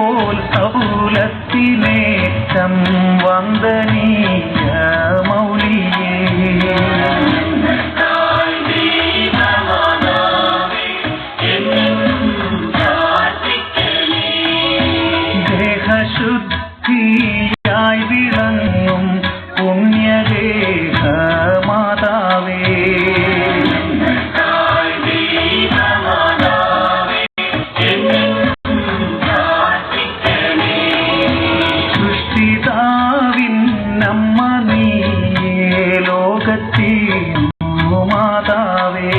പോൽ സൗലത്തിനേറ്റം വന്ദനീയ മൗലിയേ ദേഹശുദ്ധിയായി വിളങ്ങും പുണ്യദേഹ മാതാവേ സൃഷ്ടിതാവിൻ നമ്മ നീയേ ലോകത്തിനു മാതാവേ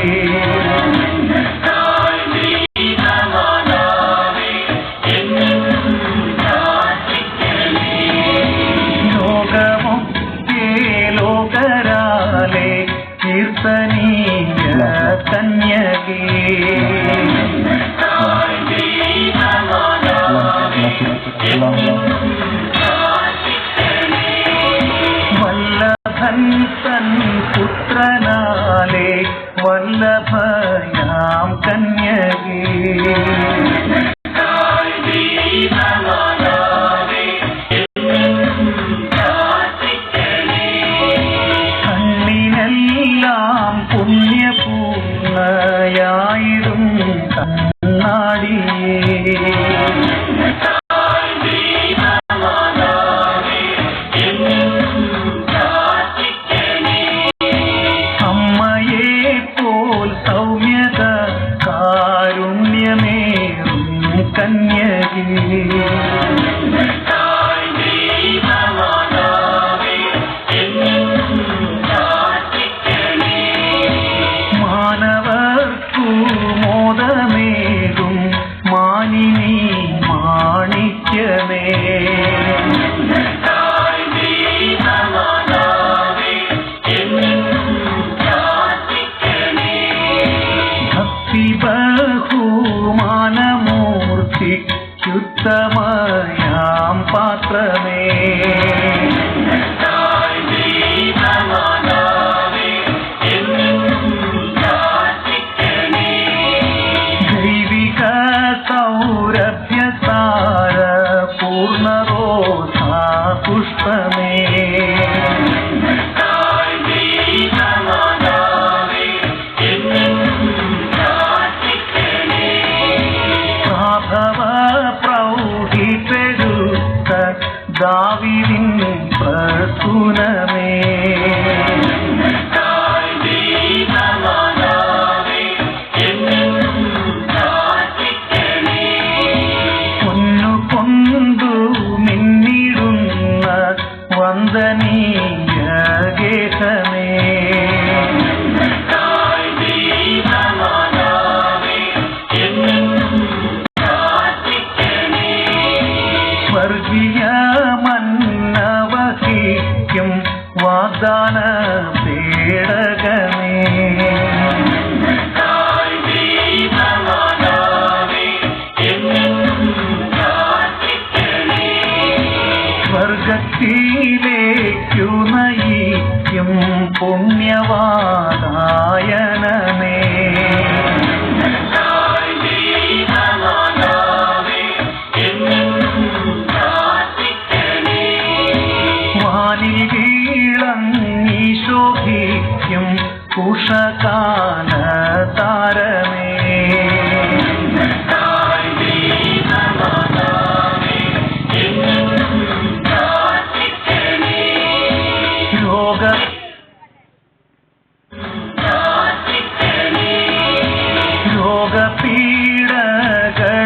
ലോകരാലെ കീർത്തനീയ കന്യകേ വല്ലഭൻ തൻ പുത്രനാലെ വല്ലഭയാം കന്യകേ കണ്ണിനെല്ലാം പുണ്യപൂർണയായിടും കണ്ണാടിയേ അമ്മയെ പോൽ സൗമ്യത കാരുണ്യമേറും കന്യകേ മാനവർക്കു മോദമേകും മാനിനി മാണിക്യമേ ഭക്തി ബഹുമാനമൂർത്തിക്കുത്തമയാം പാത്രമേ ദൈവിക സൗരഭ്യസാര പൂർണ്ണറോസാ പുഷ്പമേ പ്രാഭവ പ്രൗഢിപ്പെരുത്ത ദാവീദിൻ പ്രസൂനമേ പൊന്നുകൊണ്ടു മിന്നിടുന്ന വന്ദനീയ ഗേഹമേ സ്വർഗീയ മന്നവഹിക്കും വാഗ്ദാന പേടകമേ സ്വർഗത്തിലേക്കു നയിക്കും പുണ്യവാദായനമേ വാനിൽ വീളങ്ങി ശോഭിക്കും ഉഷകാല താരമേ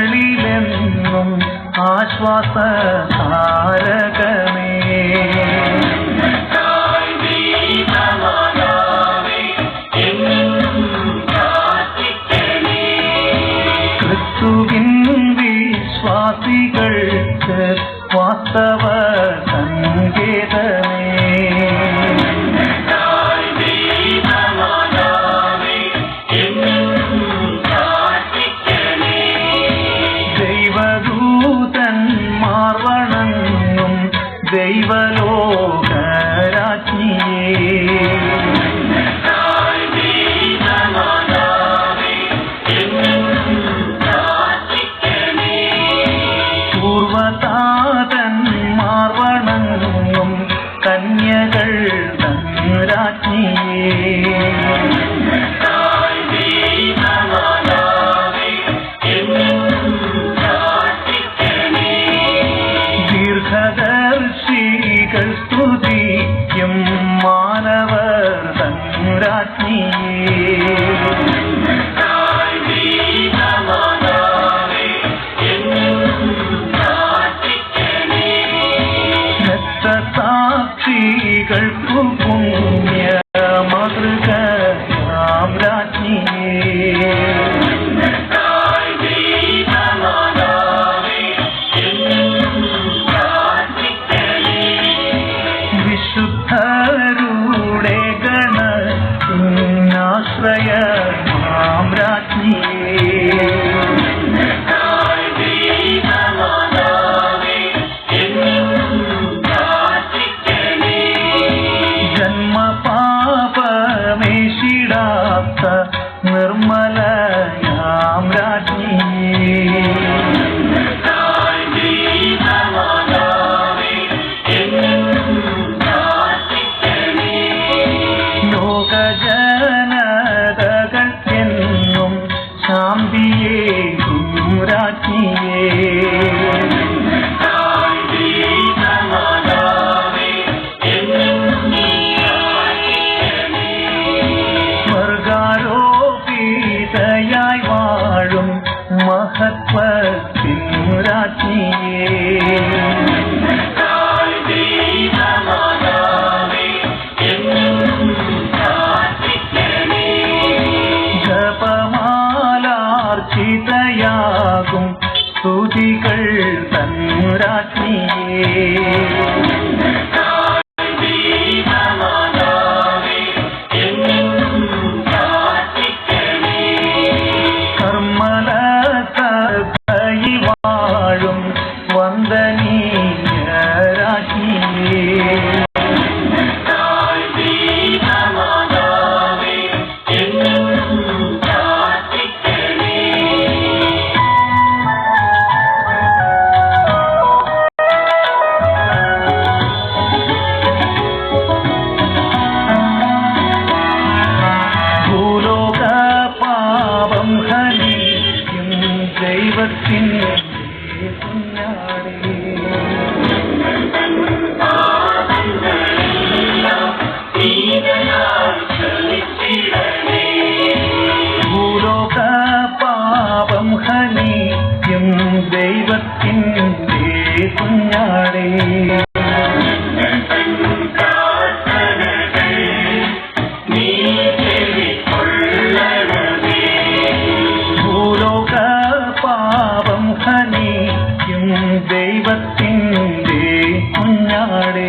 രോഗപീഡകളിലെന്നും ആശ്വാസധാരകമേ ക്രിസ്തുവിൻ വിശ്വാസികൾക്ക് വാസ്തവ സങ്കേതമേ ദൈവദൂതന്മാർ വണങ്ങും ദൈവലോകരാജ്ഞിയേ പൂർവ ജപമാലാർച്ചിതയാകും സ്തുതികൾ തൻ രാജ്ഞിയേ. കർമ്മലതയിൽ വാഴും വന്ദനീയ രാജ്ഞിയേ. ദൈവത്തിൻ്റെ കുഞ്ഞാടേ ഭൂലോക പാപം ഹനിക്കും ദൈവത്തിൻ്റെ കുഞ്ഞാടേ. ദൈവത്തിൻ്റെ കുഞ്ഞാടേ.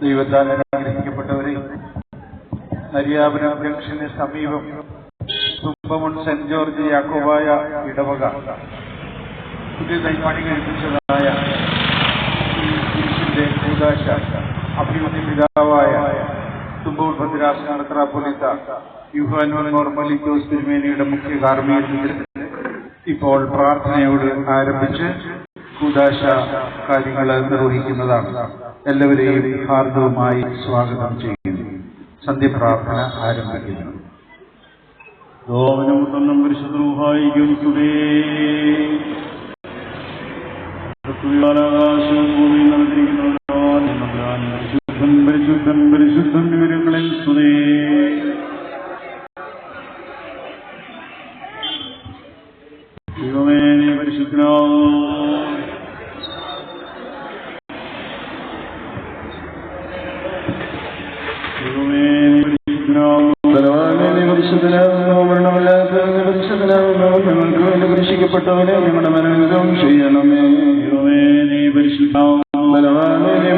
ദൈവത്താൽ അനുഗ്രഹിക്കപ്പെട്ടവരെ, നരിയാപുരം ജംഗ്ഷന് സമീപം തുമ്പമുൺ സെന്റ് ജോർജ് യാക്കോബായ ഇടവക പുതിയതായി പണി കഴിപ്പിച്ചതായ ഈ കുരിശിന്റെ കൂദാശ അഭിമന്യ പിതാവായ തുമ്പൂർ ഭദ്രാസന മെത്രാപ്പൊലീത്ത യൂഹാനോൻ മൊർമലിക്കോസ് തിരുമേനിയുടെ മുഖ്യ കാർമ്മികത്വത്തിൽ ഇപ്പോൾ പ്രാർത്ഥനയോട് ആരംഭിച്ച് കൂദാശ കാര്യങ്ങൾ നിർവഹിക്കുന്നതാണ്. എല്ലാവരെയും ഹാർദവുമായി സ്വാഗതം ചെയ്യുന്നു. സന്ധ്യപ്രാർത്ഥന ആരംഭിക്കുന്നു. പരിശുദ്ധൻ പരിശുദ്ധൻ വിവരങ്ങളിൽ സ്തുതേ. ദൈവമേ നീ പരിശുദ്ധനാകുന്നു. ദൈവമേ നീ പരിശുദ്ധനാകുന്നു. ഞങ്ങൾക്ക് വേണ്ടി കുരിശിക്കപ്പെട്ടവനെ ഞങ്ങളുടെ മനനം ചെയ്യണമേ. ദൈവമേ നീ പരിശുദ്ധനാകുന്നു.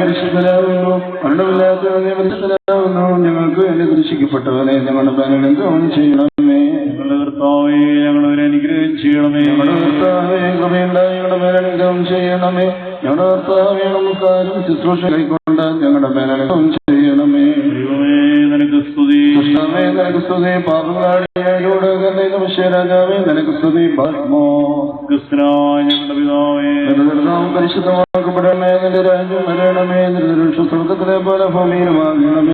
പരിശുദ്ധനാകുന്നു. മരണമില്ലാത്തവനെ പരിശുദ്ധനാകുന്നു. ഞങ്ങൾക്ക് വേണ്ടി കുരിശിക്കപ്പെട്ടവനെ ഞങ്ങളുടെ മനനം ചെയ്യണമേ. ഞങ്ങളുടെ കർത്താവേ ഞങ്ങളവരെ അനുഗ്രഹം ചെയ്യണമേ. ഞങ്ങളുടെ കർത്താവേ കൃപയുണ്ടായി ഞങ്ങളുടെ മേലനുഗ്രഹം ചെയ്യണമേ. ഞങ്ങളുടെ കർത്താവേ നമുക്കാരും ശുശ്രൂഷ കൈക്കൊണ്ട് ഞങ്ങളുടെ മേലനുഗ്രഹം ചെയ്യണമേ. ദൈവമേ നിനക്ക് സ്തുതി. കൃഷ്ണമേ നിനക്ക് സ്തുതി. പാപങ്ങളാടിയോട് രാജാവേ നിനക്ക് സ്തുതി. ഞങ്ങളുടെ പിതാവേ പരിശുദ്ധമാക്കപ്പെടണമേ. നിന്റെ രാജ്യം വരണമേ. നിന്റെ സ്വർഗ്ഗത്തിലെ പോലെ ഭൂമിയിലുമാകണമേ.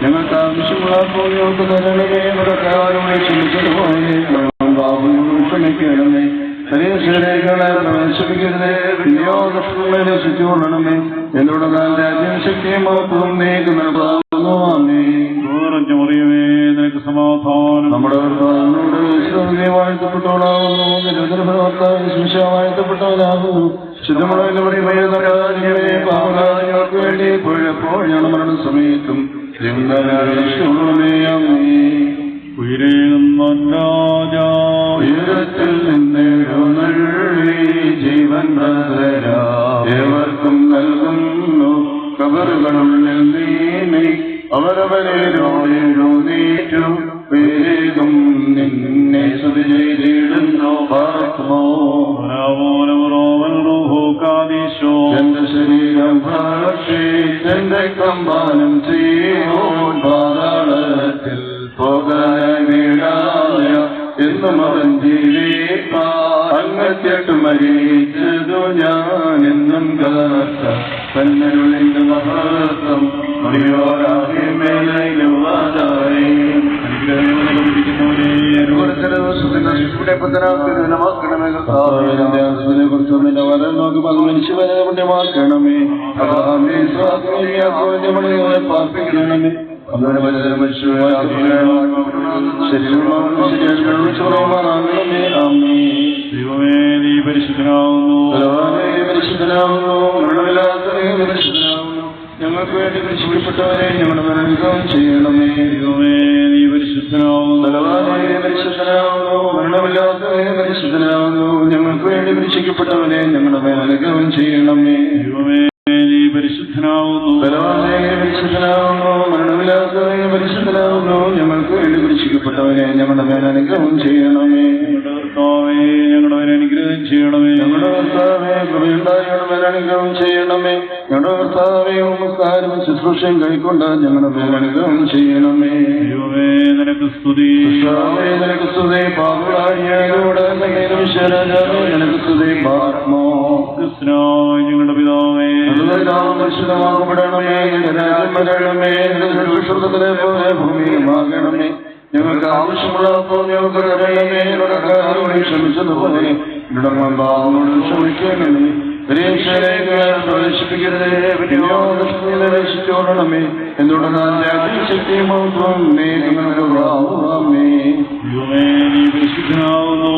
ഞങ്ങൾക്ക് ആവശ്യമുള്ള ഞങ്ങൾക്ക് തരണമേ. നമ്മുടെ ക്ഷമിച്ചതുപോലെ ക്ഷമിക്കണമേ. ശരീരങ്ങളെ പ്രവേശിപ്പിക്കരുതേ. വിനിയോഗങ്ങളെ രക്ഷിച്ചുകൊള്ളണമേ. എന്നോട് രാജ്യം ശക്തിയും മഹത്വവും നീക്ക് നൽകാവുന്നു. മറിയമേ നിനക്ക് സമാധാനം. നമ്മുടെ കർത്താവിനോട് വാഴ്ത്തപ്പെട്ടവനാകുന്നു. വാഴ്ത്തപ്പെട്ടവനാകുന്നു. ശുദ്ധമുള്ളവർക്ക് വേണ്ടി എപ്പോഴും ഞങ്ങളുടെ മരണ സമയത്തും ഉയരത്തിൽ നിന്നെഴുന്നള്ളി ജീവൻ ഏവർക്കും നൽകുന്നു. കബറുകളുള്ളിൽ നീ അവരവരോടേറ്റു വേഗം നിന്നെ സ്തുതി ചെയ്തിടുന്നു. എന്റെ ശരീരം എന്റെ കമ്പാനം ചെയ്യോൻ പാതാളത്തിൽ പോകാനായി വീഴായ എന്നും അവൻ ജീവിപ്പാൻ അങ്ങത്തെട്ട് മരിച്ചതു ഞാൻ എന്നും കാത്ത തന്നരുളിന്റെ മഹത്വം പുണ്യമാക്കണമേ. പാർപ്പിക്കണമേ. ദൈവമേ നീ പരിശുദ്ധനാവുന്നു. ഞങ്ങൾക്ക് വേണ്ടി രക്ഷിക്കപ്പെട്ടവരെ ഞങ്ങളുടെ മനനം ചെയ്യണമേ. ദൈവമേ നീ പരിശുദ്ധനാവുന്നു. പരിശുദ്ധനാവുന്നു. മരണമില്ലാത്തവരെ പരിശുദ്ധനാവുന്നു. ഞങ്ങൾക്ക് വേണ്ടി രക്ഷിക്കപ്പെട്ടവരെ ഞങ്ങളുടെ മനനം ചെയ്യണമേ. ദൈവമേ നീ പരിശുദ്ധനാവുന്നു. പരിശുദ്ധനാവുന്നു. മരണമില്ലാത്തവരെ പരിശുദ്ധനാവുന്നു. ഞങ്ങൾക്ക് വേണ്ടി രക്ഷിക്കപ്പെട്ടവരെ ഞങ്ങളുടെ മേലനുഗ്രഹം ചെയ്യണമേ. ഞങ്ങളുടെ അനുഗ്രഹം ചെയ്യണമേ. ഞങ്ങളുടെ കർത്താവേ കൃപയുണ്ടായി ഞങ്ങളുടെ മേലനുഗ്രഹം ചെയ്യണമേ. ഞങ്ങളുടെ കർത്താവേ നമസ്കാരം ശുശ്രൂഷയും കൈക്കൊണ്ട് ഞങ്ങളുടെ മേലനുഗ്രഹം ചെയ്യണമേ. ദൈവമേ നിനക്ക് സ്തുതി. നിനക്ക് സ്തുതി. പാപങ്ങളാടിയോട് രാജാവേ നിനക്ക് സ്തുതി. ഞങ്ങളുടെ പിതാവേ പരിശുദ്ധമാക്കപ്പെടണമേ. രാജ്യം വരണമേ. സ്വർഗ്ഗത്തിലെ പോലെ ഭൂമിയിലുമാകണമേ. ഞങ്ങൾക്ക് ആവശ്യമുള്ള ഞങ്ങൾക്ക് തരണമേ. ക്ഷമിച്ചതുപോലെ ക്ഷമിക്കണമേ. പരീക്ഷയിലേക്ക് പ്രവേശിപ്പിക്കരുതേ. രക്ഷിച്ചോളണമേ. എന്തുകൊണ്ടാൽ ശക്തിയും മഹത്വം നീ നിങ്ങൾക്കാവുമേ. നീ പരിശുദ്ധനാവുന്നു.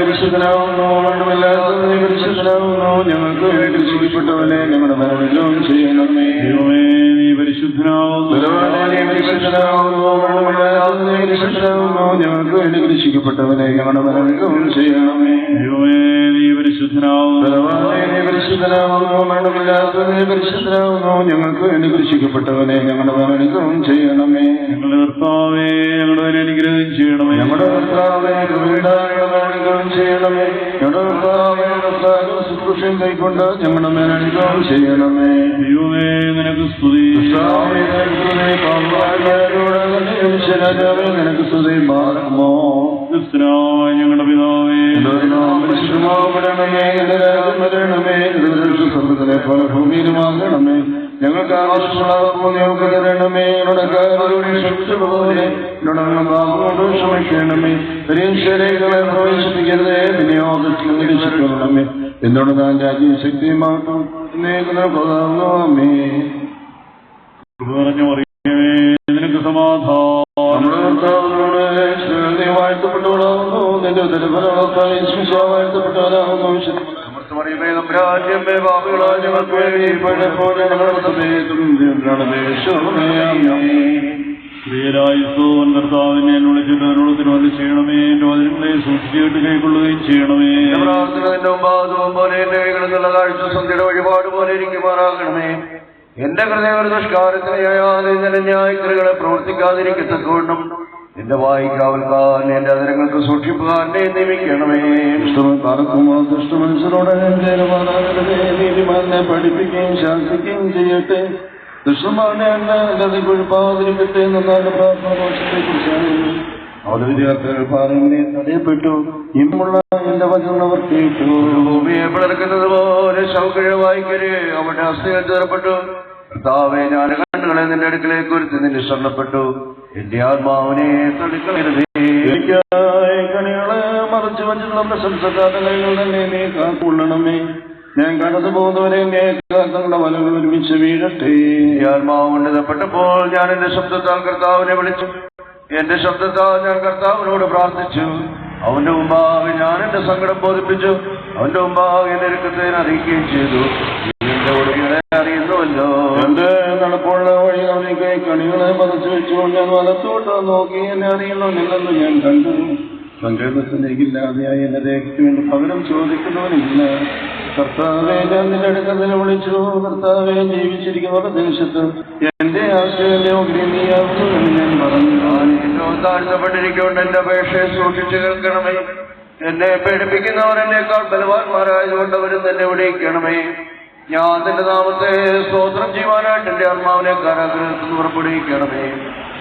പരിശുദ്ധനാവുന്നു. മരണമില്ലാത്തവനെ പരിശുദ്ധനാവുന്നു. ഞങ്ങൾക്ക് വേണ്ടി രക്ഷിക്കപ്പെട്ടവനെ ഞങ്ങളുടെ മനനം ചെയ്യണമേ. നീ പരിശുദ്ധനാവുന്നു. പരിശുദ്ധനാവുന്നു. മരണമില്ലാത്തവനെ പരിശുദ്ധനാവുന്നു. ഞങ്ങൾക്ക് വേണ്ടി രക്ഷിക്കപ്പെട്ടവനെ ഞങ്ങളുടെ മനനം ചെയ്യണമേ. നീ പരിശുദ്ധനാവുന്നു. പരിശുദ്ധനാവുന്നു. പരിശുദ്ധനാവുന്നു, മരണമില്ലാത്തവനെ പരിശുദ്ധനാവുന്നു. ഞങ്ങൾക്ക് വേണ്ടി കുരിശിക്കപ്പെട്ടവനെ ഞങ്ങളുടെ മേൽ അനുഗ്രഹം ചെയ്യണമേ. ഞങ്ങളുടെ കർത്താവേ, ഞങ്ങളുടെ മേൽ അനുഗ്രഹം ചെയ്യണമേ. ഞങ്ങളുടെ കർത്താവേ, അനുഗ്രഹം ചെയ്യണമേ. ഞങ്ങളുടെ കർത്താവേ, ശുശ്രൂഷയും കൈക്കൊണ്ട് ഞങ്ങളുടെ മേൽ അനുഗ്രഹം ചെയ്യണമേ. ദൈവമേ, നിനക്ക് സ്തുതി. നിനക്ക് സ്തുതി. മാറുമോ ക്രിസ്തുനായ ഞങ്ങളുടെ പിതാവേ, പരിശുദ്ധമാകണമേ. എന്റെ രാജ്യം വരണമേ. സ്വർഗ്ഗത്തിലെ പോലെ ഭൂമിയിലുമാകണമേ. ഞങ്ങൾക്ക് ആവശ്യമുള്ള ഞങ്ങൾക്ക് തരണമേ. എന്നോട് ക്ഷമിച്ചതുപോലെ എന്നോട് ക്ഷമിക്കണമേ. പരീക്ഷകളെ പ്രവേശിപ്പിക്കരുതേ. വിനിയോഗത്തിൽ നിരീക്ഷിക്കണമേ. എന്നോട് താൻ രാജ്യം ശക്തിയുമായിട്ടും കൊതാമേ. നിനക്ക് സമാധാനം. നമ്മുടെ കർത്താവിനോട് വാഴ്ത്തപ്പെട്ടവരാകുന്നു. നിന്റെ ഉദരഫലങ്ങളൊക്കെ വാഴ്ത്തപ്പെട്ടവരാകുന്നു. കർത്താവിനെ വിളിച്ചിട്ടവരോട് തിരുവല്ല ചെയ്യണമേ. എന്റെ വചനങ്ങളെ സൂക്ഷിച്ചിട്ട് കൈക്കൊള്ളുകയും ചെയ്യണമേ. പ്രാർത്ഥന പോലെ എന്റെ കൈകളിലുള്ള കാഴ്ച സന്ധ്യയുടെ വഴിപാട് പോലെ ഇരിക്കുമാറാകണമേ. എന്റെ ഹൃദയ ഒരു ദുഷ്കാര്യത്തിനായാലും ന്യായത്തിലുകളെ പ്രവർത്തിക്കാതിരിക്കത്തക്കവണ്ണം എന്റെ വായിക്കാവൽക്കാൻ എന്റെ അതിരങ്ങൾക്ക് സൂക്ഷിപ്പുകാരനെ നിയമിക്കണമേ. ദുഷ്ടമനുഷ്യരോട് നീതിമാനെ പഠിപ്പിക്കുകയും ശാസിക്കുകയും ചെയ്യട്ടെ. ദുഷ്ടന്മാരുടെ എന്നെ കുഴിപ്പാതിരിക്കട്ടെ എന്നാണ് പ്രാർത്ഥന ദോഷത്തെക്കുറിച്ചാണ്. അവരുടെ വിദ്യാർത്ഥികൾ പാറയിനെ തടയപ്പെട്ടു. ഇമ്പുള്ള എന്റെ വചനം അവർ കേട്ടു. ഭൂമിയെ പിളർക്കുന്നത് പോലെ ശൗകര്യ വായിക്കര് അവരുടെ അസ്ഥികൾ ചേർപ്പെട്ടു. കർത്താവേ, ഞാൻ കണ്ണുകളെ നിന്റെ അടുക്കലേക്ക് ഒരുത്തി നിന്നെ സ്വർണ്ണപ്പെട്ടു. എന്റെ ആത്മാവിനെ തടുക്കളരുതേ. കണികളെ മറച്ചു വച്ചിട്ടുള്ള പ്രശംസക്കാരുടെ കൈകൾ തന്നെ നീ കാത്തുകൊള്ളണമേ. ഞാൻ കടന്നു പോകുന്നവരെ തങ്ങളുടെ വലകൾ ഒരുമിച്ച് വീഴട്ടെ. ആത്മാവ് കൊണ്ടിതപ്പെട്ടപ്പോൾ ഞാൻ എന്റെ ശബ്ദത്താൽ കർത്താവിനെ വിളിച്ചു. എന്റെ ശബ്ദത്താൽ ഞാൻ കർത്താവിനോട് പ്രാർത്ഥിച്ചു. അവന്റെ മുമ്പാകെ ഞാൻ എന്റെ സങ്കടം ബോധിപ്പിച്ചു. അവന്റെ മുമ്പാകെ എന്റെ ഇരക്കത്തെ അറിയിക്കുകയും ചെയ്തു. എന്റെ ഒടുവികളെ അറിയുന്നുവല്ലോ. എന്റെ നടപ്പുള്ള വഴി അവനെ കണികളെ മറച്ചു വെച്ചു. ഞാൻ വലത്തോട്ട് നോക്കി എന്നെ അറിയുന്നില്ലെന്ന് ഞാൻ കണ്ടു. സങ്കേതത്തിലേക്കില്ലാതെയായി എന്റെ ദേഹത്തിന് വേണ്ടി പകരം ചോദിക്കുന്നവനില്ല. കർത്താവെ, ഞാൻ നിന്റെ അടുക്കൽ വിളിച്ചു. കർത്താവെ, ജീവിച്ചിരിക്കുന്നവരുടെ ദേശത്ത് എന്റെ ആശ്രയം നീയാകുന്നു എന്ന് ഞാൻ പറഞ്ഞു. താഴ്ത്തപ്പെട്ടിരിക്കൊണ്ട് എന്റെ അപേക്ഷയെ സൂക്ഷിച്ചു കേൾക്കണമേ. എന്നെ പേടിപ്പിക്കുന്നവർ എന്നേക്കാൾ ബലവാന്മാരായതുകൊണ്ട് അവരും തന്നെ വിളിക്കണമേ. ഞാൻ നിന്റെ നാമത്തെ സ്തോത്രം ചെയ്യുവാനായിട്ട് എന്റെ ആത്മാവിനെ കാരാഗ്രഹത്തിൽ പുറപ്പെടുവിക്കണമേ.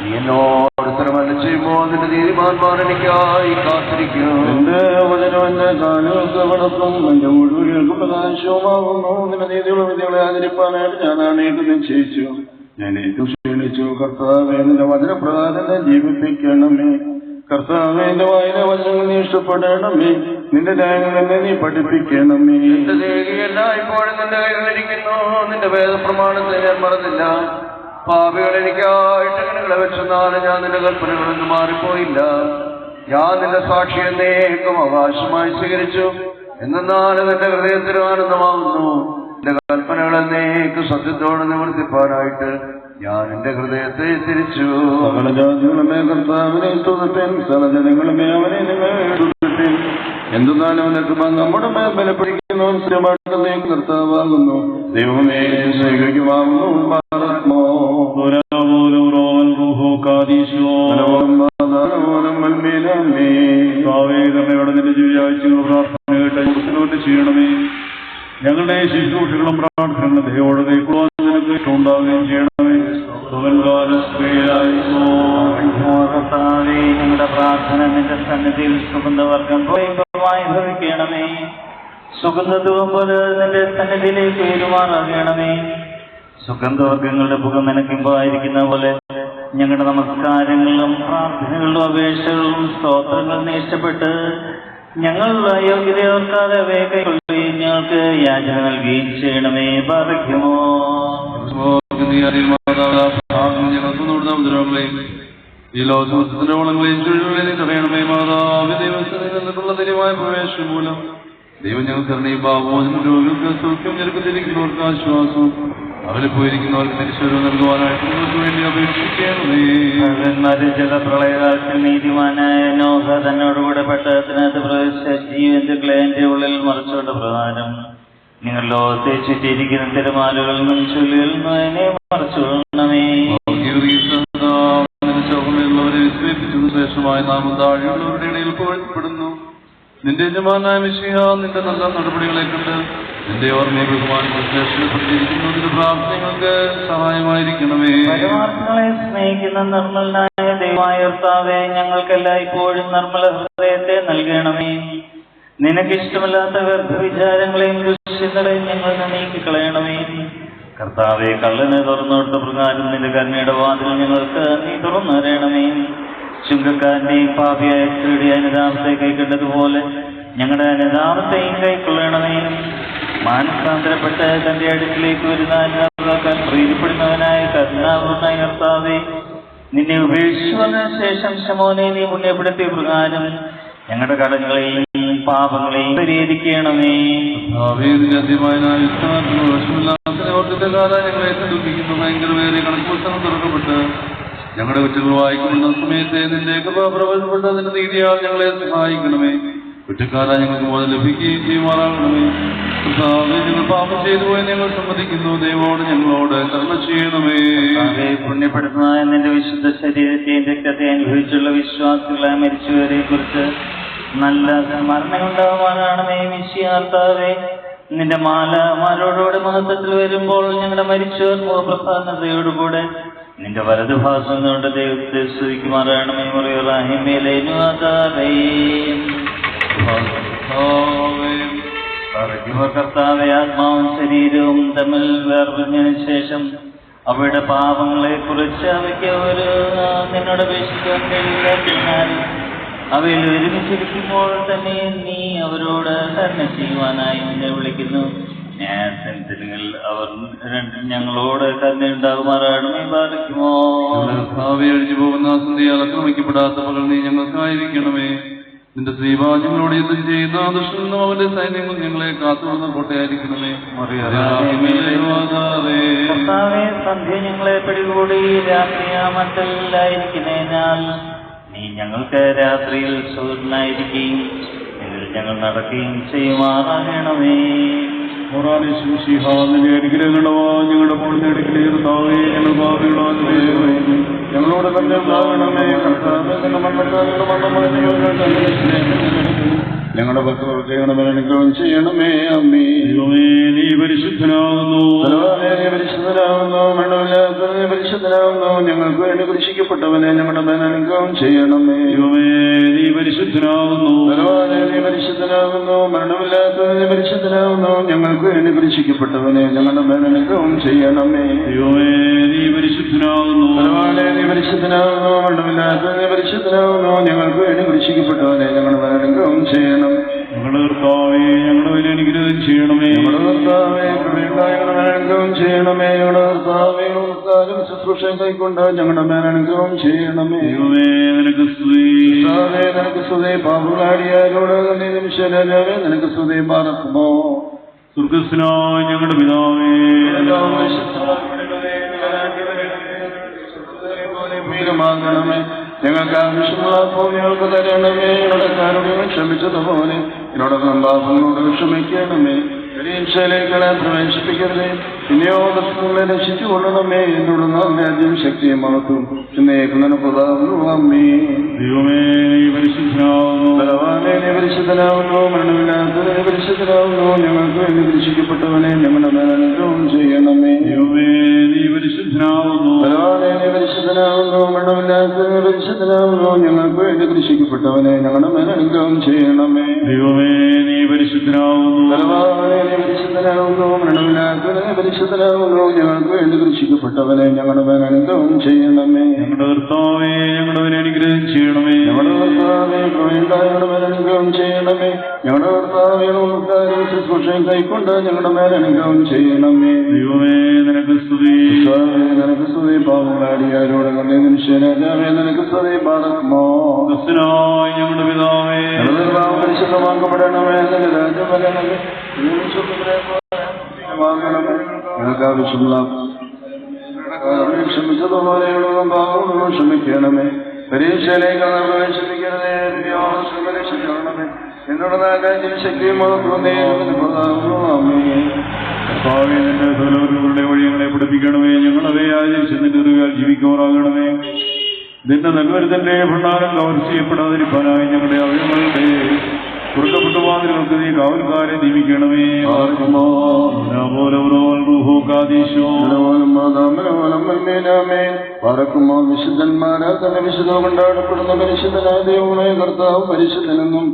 നീ എന്നോട് സ്ഥലമല്ല ചെയ്യുമ്പോൾ നിന്റെ നീതിമാന്മാർ എനിക്കായി കാത്തിരിക്കും. എന്റെ വചനം എന്റെ കാലുകൾക്ക് വടക്കും എന്റെ മുഴുവനും പ്രകാശവുമാകുന്നു. നിന്റെ നീതിയുള്ള വിധികളെ ആചരിപ്പാനായിട്ട് ഞാൻ ആണേക്ക് നിശ്ചയിച്ചു. ഞാൻ ഏറ്റവും ക്ഷീണിച്ചു. കർത്താവേ, നിന്റെ വചനപ്രകാരം ജീവിപ്പിക്കണമേ. കർത്താവേ, എന്റെ വായന വചനങ്ങൾ നീ ഇഷ്ടപ്പെടണമേ. നിന്റെ ന്യായങ്ങൾ എന്നെ നീ പഠിപ്പിക്കണമേ. എന്റെ ദേഹിയല്ല ഇപ്പോഴും നിന്റെ കൈകളിരിക്കുന്നു. നിന്റെ വേദപ്രമാണത്തെ ഞാൻ മറന്നില്ല. പാപികൾ എനിക്കായിട്ട് കണ്ണുകളെ വെച്ചെന്നാലും ഞാൻ നിന്റെ കൽപ്പനകളൊന്നും മാറിപ്പോയില്ല. ഞാൻ നിന്റെ സാക്ഷി എന്നേക്കും അവകാശമായി സ്വീകരിച്ചു. എന്നാലും എന്റെ ഹൃദയത്തിന് ആനന്ദമാകുന്നു. എന്റെ കൽപ്പനകൾ എന്നേക്കും സത്യത്തോടെ നിവർത്തിപ്പാനായിട്ട് ഞാൻ എന്റെ ഹൃദയത്തെ തിരിച്ചു. സകല ജാതികളുമേ കർത്താവിനെ സ്തുതിപ്പിൻ. സകല ജനങ്ങളുമേ അവനെ സ്തുതിപ്പിൻ. എന്തെന്നാലും അവന്റെ കൃപ നമ്മുടെ മേൽ ബലപ്പെടിക്കുന്നവൻ സ്ഥിരമായിട്ട് കർത്താവാകുന്നു. ദൈവമേ, സ്വീകരിക്കുമാകുന്നു. നിന്റെ ജീവിയാഴ്ചകളും പ്രാർത്ഥന കേട്ട് ചെയ്യണമേ. ഞങ്ങളുടെ ശുശ്രൂഷകളും പ്രാർത്ഥനകളും ദൈവോട് കൈക്കൊള്ളാൻ നിനക്ക് ഇഷ്ടമുണ്ടാവുകയും ചെയ്യണമേ. ഞങ്ങളുടെ പ്രാർത്ഥന നിന്റെ സന്നിധിയിൽ സുഗന്ധവർഗം ഭവിക്കണമേ. സുഗന്ധത്വം പോലെ നിന്റെ സന്നിധിയിലേക്ക് ഉയരുമാറാകണമേ. സുഗന്ധവർഗങ്ങളുടെ മുഖം നിനക്കുമ്പായിരിക്കുന്ന പോലെ ഞങ്ങളുടെ നമസ്കാരങ്ങളിലും പ്രാർത്ഥനകളിലും അപേക്ഷകളിലും സ്തോത്രങ്ങളും ഇഷ്ടപ്പെട്ട് ഞങ്ങളുടെ അയോഗ്യതയോർക്കാതെ അവയെ കൈക്കൊള്ളുകയും ഞങ്ങൾക്ക് യാചന നൽകുകയും ചെയ്യണമേ. ബാധിക്കുമോ ഈ ലോകത്തിന്റെ ഓളങ്ങളെയും ചുഴികളെയും തടയണമേ. മാതാവ് ദൈവത്തിനുള്ള ധൈര്യമായ പ്രവേശനം മൂലം ദൈവം ഞങ്ങൾക്ക് ഭാവോചന രോഗികൾക്ക് സൗഖ്യം, ഞെരുക്കത്തിരിക്കുന്നവർക്ക് ആശ്വാസവും അവരെ പോയിരിക്കുന്നവർക്ക് തിരിച്ചുവരവ് നൽകുവാനായിട്ട് നിങ്ങൾക്ക് വേണ്ടി അപേക്ഷിക്കണമേ. ജലപ്രളയകാലത്തിൽ നീതിമാനായ നോഹ തന്നോടുകൂടെ പെട്ടകത്തിനകത്ത് പ്രവേശിച്ച ജീവജന്തുക്കളെ എന്റെ ഉള്ളിൽ മറച്ചോട്ട പ്രകാരം നിങ്ങൾ ലോകത്തെ ചുറ്റിയിരിക്കുന്ന തിരമാലകളിൽ നിന്നും ചുള്ളികളിൽ നിന്നും എന്നെ മറച്ചുകൊള്ളണമേ. ശേഷമായി നാം താഴെയുള്ളവരുടെ ഇടയിൽ പുകഴ്ത്തപ്പെടുന്നു. നിന്റെ യജമാനായ മിശിഹ നിന്റെ നല്ല നടപടികളെ കണ്ട് നിന്റെ ഓർമ്മയെ ബഹുമാനപ്പെടുത്തിയിരിക്കുന്നു. നിന്റെ പ്രാർത്ഥനകൾക്ക് സഹായമായിരിക്കണമേ. പരമാർത്ഥങ്ങളെ സ്നേഹിക്കുന്ന നിർമ്മലനായ ദൈവമായ കർത്താവേ, ഞങ്ങൾക്കെല്ലായ്പ്പോഴും നിർമ്മല ഹൃദയത്തെ നൽകണമേ. നിനക്കിഷ്ടമല്ലാത്ത വ്യർത്ഥവിചാരങ്ങളെയും ദുശ്ചിന്തകളെയും ഞങ്ങൾ നീക്കിക്കളയണമേ. കർത്താവെ, കള്ളന് തുറന്നോട്ട പ്രകാരം നിന്റെ കരുണയുടെ വാതിൽ ഞങ്ങൾക്ക് നീ തുറന്നു തരണമേ. ചുങ്കക്കാരന്റെയും പാപിയായ സ്ത്രീയുടെ അനുതാപത്തെ കൈക്കൊണ്ടതുപോലെ ഞങ്ങളുടെ അനുതാപത്തെയും കൈക്കൊള്ളണമേ. മാനസാന്തരപ്പെട്ട് തന്റെ അടുക്കിലേക്ക് വരുന്ന അനുതാപക്കാൻ പ്രീതിപ്പെടുന്നവനായ കരുണാപൂർണ്ണ കർത്താവെ, നിന്നെ ഉപേക്ഷിച്ചു വന്ന ശേഷം ശമോനെ നീ പുണ്യപ്പെടുത്തിയ പ്രകാരം ഞങ്ങളുടെ കടങ്ങളെയും പാപങ്ങളെയും പരിഹരിക്കണമേ. ഭയങ്കരമേറിയ കണക്കുപുസ്തകം തുറക്കപ്പെട്ട് ഞങ്ങളുടെ കുറ്റങ്ങൾ വായിക്കുന്ന സമയത്തെ നിന്റെ കൃപാപ്രബലപ്പെട്ട അതിന്റെ നീതിയാൽ ഞങ്ങളെ സഹായിക്കണമേ. കുറ്റക്കാരാ ഞങ്ങൾക്ക് മുതൽ ലഭിക്കുകയും ചെയ്യുമാറാകണമേ. ഞങ്ങൾ പാപം ചെയ്തു പോയി ഞങ്ങൾ സമ്മതിക്കുന്നു. ദൈവോട് ഞങ്ങളോട് കരുണ ചെയ്യണമേ. പുണ്യപ്പെടുത്തുന്ന നിന്റെ വിശുദ്ധ ശരീരത്തെയും രക്തത്തെ അനുഭവിച്ചുള്ള വിശ്വാസികളെ മരിച്ചവരെ കുറിച്ച് നല്ല മരണമുണ്ടാവാനാണമേ. മിശിഹാർത്താവേ, നിന്റെ മാലോടുകൂടെ മഹത്വത്തിൽ വരുമ്പോൾ ഞങ്ങളുടെ മരിച്ചവർ മുഖപ്രസാദതയോടുകൂടെ നിന്റെ വലതുഭാഗം കൊണ്ട് ദൈവത്തെ സ്തുതിക്കുമാറാണമേ. കർത്താവെ, ആത്മാവും ശരീരവും തമ്മിൽ വേർപിരിഞ്ഞതിനു ശേഷം അവയുടെ പാപങ്ങളെ കുറിച്ച് അവയ്ക്ക് ഒരു നിന്നോട് അപേക്ഷിക്കാൻ കഴിയില്ല. അവയിൽ ഒരുമിച്ചിരിക്കുമ്പോൾ തന്നെ നീ അവരോട് കരുണ ചെയ്യുവാനായി നിന്നെ വിളിക്കുന്നു. ന്യായസനത്തിൽ അവർ രണ്ടും ഞങ്ങളോട് കരുണയുണ്ടാകുമാറാണമേ. ബാധിക്കുമോ അഴിഞ്ഞു പോകുന്ന സന്ധ്യ ആക്രമിക്കപ്പെടാത്ത പകൽ നീ ഞങ്ങൾക്കായിരിക്കണമേ. നിന്റെ ശ്രീബ ഞങ്ങളോട് യുദ്ധം ചെയ്യുന്ന ദുഷ്ടനും അവന്റെ സൈന്യങ്ങൾ ഞങ്ങളെ കാത്തുകൊള്ളുന്ന കോട്ടയായിരിക്കണമേ. സന്ധ്യ ഞങ്ങളെ പിടികൂടി രാത്രിയാമത്തിലായിരിക്കുന്നതിനാൽ നീ ഞങ്ങൾക്ക് രാത്രിയിൽ സൂര്യനായിരിക്കുകയും എന്നിൽ ഞങ്ങൾ നടക്കുകയും ചെയ്യുമാറാകണമേ. നിന്റെ അനുഗ്രഹങ്ങളോ ഞങ്ങളുടെ പൊടുന്നടുക്കിലേർത്താവേ. ഞങ്ങൾ ഞങ്ങളോട് തന്നെ ഉണ്ടാകണമേ. ഞങ്ങളുടെ ഭക്തർക്ക് അനുഗ്രഹം ചെയ്യണമേ. അമ്മേ, നീ പരിശുദ്ധനാകുന്നു. പരിശുദ്ധനാകുന്നു. മണ്ണമില്ലാത്ത പരിശുദ്ധനാകുന്നു. ഞങ്ങൾക്ക് വേണ്ടി കുരിശിക്കപ്പെട്ടവനെ ഞങ്ങളുടെ മേൽ അനുഗ്രഹം ചെയ്യണമേ. നീ പരിശുദ്ധനാകുന്നു. നീ പരിശുദ്ധനാകുന്നു. മരണമില്ലാത്ത പരിശുദ്ധനാകുന്നു. ഞങ്ങൾക്ക് വേണ്ടി കുരിശിക്കപ്പെട്ടവനെ ഞങ്ങളുടെ മേൽ അനുഗ്രഹം ചെയ്യണമേ. നീ പരിശുദ്ധനാകുന്നു. നീ പരിശുദ്ധനാകുന്നു. മരണമില്ലാത്ത പരിശുദ്ധനാകുന്നു. ഞങ്ങൾക്ക് വേണ്ടി കുരിശിക്കപ്പെട്ടവനെ ഞങ്ങളുടെ മേൽ അനുഗ്രഹം ചെയ്യണം. ഞങ്ങളുടെ കർത്താവേ, ഞങ്ങളുടെ മേൽ അനുഗ്രഹം ചെയ്യണമേ. ഞങ്ങളുടെ കർത്താവേ, അനുഗ്രഹം ചെയ്യണമേ. ഞങ്ങളുടെ കർത്താവേ, ശുശ്രൂഷ കൈക്കൊണ്ട് ഞങ്ങളുടെ മേൽ അനുഗ്രഹം ചെയ്യണമേ. നിനക്ക് സ്തുതി. നിനക്ക് സ്തുതി. പാപുകാരിയാരോട് നിമിഷരാജാവേ, നിനക്ക് സ്തുതി. പാർക്കുമോ സ്വർഗ്ഗസ്ഥനായ ഞങ്ങളുടെ പിതാവേ, ണമേ. ഞങ്ങൾക്ക് ആവശ്യമുള്ള ഞങ്ങൾക്ക് തരണമേ. ഞങ്ങളുടെ ക്ഷമിച്ചതുപോലെ എന്നോടൊപ്പം പാപങ്ങളോട് ക്ഷമിക്കണമേ. പരീക്ഷയിലേക്കളെ പ്രവേശിപ്പിക്കരുതേ. പിന്നെയോ ദുഷ്ടങ്ങളെ രക്ഷിച്ചു കൊള്ളണമേ. എന്നോട് നാം രാജ്യം ശക്തിയും മഹത്വം പരിശുദ്ധനാവുന്നു. മരണമില്ലാത്ത പരിശുദ്ധനാവുന്നു. ഞങ്ങൾക്ക് വേണ്ടി കുരിശിക്കപ്പെട്ടവനെ ഞങ്ങളുടെ മേൽ അനുഗ്രഹം ചെയ്യണമേ. പരിശുദ്ധനാവുന്നു. പരിശുദ്ധനാവുന്നു. മരണമില്ലാത്ത പരിശുദ്ധനാവുന്നു. ഞങ്ങൾക്ക് വേണ്ടി കുരിശിക്കപ്പെട്ടവനെ ഞങ്ങളുടെ മേൽ അനുഗ്രഹം ചെയ്യണമേ. പരിശുദ്ധനാവുന്നു. പരിശുദ്ധനാവുന്നു. മരണമില്ലാത്ത പരിശുദ്ധനാവുന്നു. ഞങ്ങൾക്ക് വേണ്ടി കുരിശിക്കപ്പെട്ടവനെ ഞങ്ങളുടെ മേൽ അനുഗ്രഹം ചെയ്യണമേ. ഞങ്ങളുടെ കർത്താവേ, ഞങ്ങളുടെ മേൽ അനുഗ്രഹം ചെയ്യണമേ. ഞങ്ങളുടെ കർത്താവേ, ഞങ്ങളുടെ മേൽ അനുഗ്രഹം ചെയ്യണമേ. ഞങ്ങളുടെ കർത്താവേ, ശുശ്രൂഷയും കൈക്കൊണ്ട് ഞങ്ങളുടെ മേൽ അനുഗ്രഹം ചെയ്യണമേ. നിനക്ക് സ്തുതി. നിനക്ക് സ്തുതി. പാവങ്ങളാടിയാരോട് നിമിഷരാജാവേ, നിനക്ക് സ്തുതി. പാർക്കുമോ ഞങ്ങളുടെ പിതാവേ, പരിശുദ്ധമാക്കപ്പെടണമേ. നിന്റെ രാജ്യം വരണമേ. ഞങ്ങൾക്ക് ആവശ്യമുള്ള ക്ഷമിച്ചതുപോലെയുള്ള പാവങ്ങളും ക്ഷമിക്കണമേ. പരീക്ഷയിലേക്ക് പ്രവേശിപ്പിക്കണമേ. പരീക്ഷിക്കണമേ. എന്നോട് നാലാം ശക്തിയും ഭാവി നിന്റെ സകലവരുടെ വഴി ഞങ്ങളെ പഠിപ്പിക്കണമേ. ഞങ്ങളവയെ ആചരിച്ച് നിന്റെ അറിവാൽ ജീവിക്കുമാറാകണമേ. നിന്റെ നൽവരുതന്റെ ഭണ്ഡാരം കവർ ചെയ്യപ്പെടാതിരിക്കാനായി ഞങ്ങളുടെ അവയവങ്ങളുടെ കൊടുക്കപ്പെട്ട വാതിലുകൾക്ക് നീ കാവൽക്കാരെ നിയമിക്കണമേ. വിശുദ്ധന്മാരാൽ തന്നെ വിശുദ്ധ കൊണ്ടാടപ്പെടുന്ന പരിശുദ്ധനായ ദൈവമായ കർത്താവ് പരിശുദ്ധനെന്നും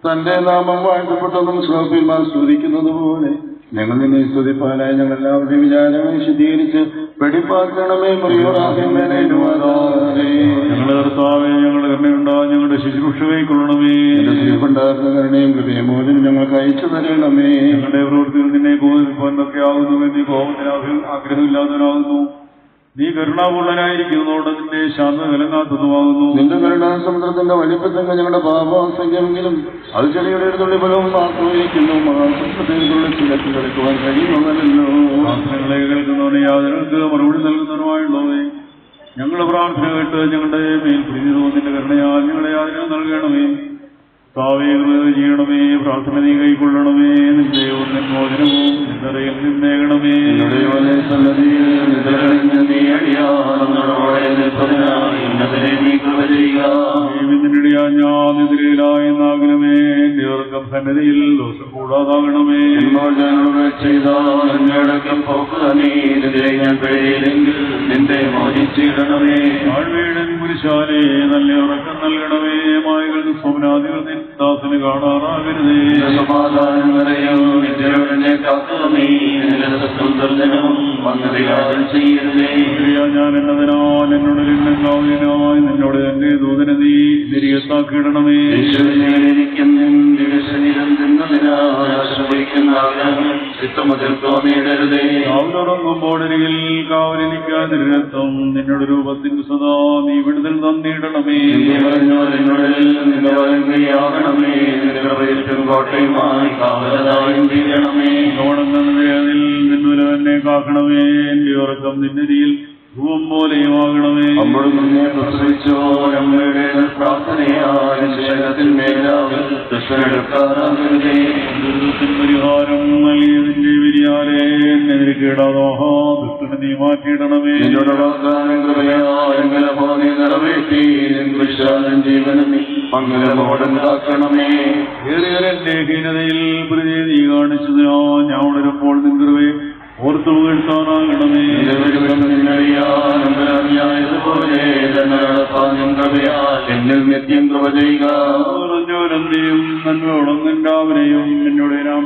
തന്റെ നാമം വാഴ്ത്തപ്പെട്ടതും ശ്രോപ്പിന്മാർ സ്തുതിക്കുന്നത് പോലെ ഞങ്ങൾ നിന്നെ സ്തുതിപ്പാനായി ഞങ്ങൾ എല്ലാവരുടെയും വിചാരങ്ങൾ വിശദീകരിച്ച് വെടിപ്പാക്കണമേ. ഞങ്ങളുടെ കർത്താവേ, ഞങ്ങളുടെ കരുണയുണ്ടാ ഞങ്ങളുടെ ശുശ്രൂഷ കൈക്കൊള്ളണമേ. ശ്രീപണ്ടാർന്ന കരുണയും ഹൃദയമോചനം ഞങ്ങൾക്ക് അയച്ചു തരണമേ. ഞങ്ങളുടെ പ്രവൃത്തികൾ നിന്നെ കോപിപ്പാനൊക്കെ ആകുന്നു. നീ കോപത്തിന് ആഗ്രഹമില്ലാത്തവനാകുന്നു. നീ കരുണാപൂർണനായിരിക്കുന്നതോടെ നിന്റെ ശാന്ത വിലങ്ങാത്തതുമാകുന്നു. നിന്റെ കരുണാസമുദ്രത്തിന്റെ വലിപ്പത്തൊക്കെ ഞങ്ങളുടെ പാപാസംഖ്യമെങ്കിലും അത് ചെടിയുടെ ഒരു തുള്ളിഫലവും മാത്രമായിരിക്കുന്നു. മഹാസംസ്കൃതികളുടെ ചിലത്തിൽ കളിക്കുവാൻ കഴിയുന്നതല്ലോ. പ്രാർത്ഥനകളെ കേൾക്കുന്നവനെ യാതൊരു മറുപടി നൽകുന്നവരുമായുള്ളവേ, ഞങ്ങളുടെ പ്രാർത്ഥന കേട്ട് ഞങ്ങളുടെ മേൽ പ്രീതി തോന്നിന്റെ കരുണയാൽ ഞങ്ങളെ യാതൊരു നൽകണമേ. താവേ ചെയ്യണമേ. പ്രാർത്ഥന നീ കൈക്കൊള്ളണമേ. നിന്റെ മോചനവും നിന്നറിയിൽ നിന്നേകണമേ. ഞാനെതിരേലായി നാകണമേ. എന്റെ ഉറക്കം സന്നദ്ധയിൽ ദോഷം കൂടാതാകണമേ. ആഴ്വയുടെ കുരിശാലേ നല്ല ഉറക്കം നൽകണമേ. മായകൾക്ക് സ്വപ്നാദികൾ ദാസന് കാണാറാകരുതേ. ഞാൻ എന്നതിനാൽ എന്നോട് രണ്ടാവിനായി നിന്നോട് എന്റെ ദൂതനെ നീ നിരീയത്താക്കിയിടണമേ. ഉറങ്ങുമ്പോഴരികിൽ കാവലിരിക്കാതിരത്തും നിന്നോട് രൂപത്തിന് സദാ നീ വിടുതൽ തന്നിടണമേ. നിന്നുല തന്നെ കാക്കണമേ. എന്റെ ഉറക്കം നിന്നരിയിൽ ധൂവം പോലെയുമാകണമേ. പരിഹാരം നൽകിയതിന്റെ വിരിയാലേ എന്നെതിരെ കേടാതോഹോ ദുഷ്ടനെ നീ മാറ്റിയിടണമേ. ഏറിയവരെന്റെ ഹീനതയിൽ പ്രതി നീ കാണിച്ചതിനോ ഞാൻ ഉണരുമ്പോൾ നിൻകൃപയെ ഓർത്തു കേൾക്കാനാകണമേ. എന്നിൽ നിത്യം കൃപ ചെയ്യുക. നന്മയോളം നിന്റെ അവനെയും എന്നോട്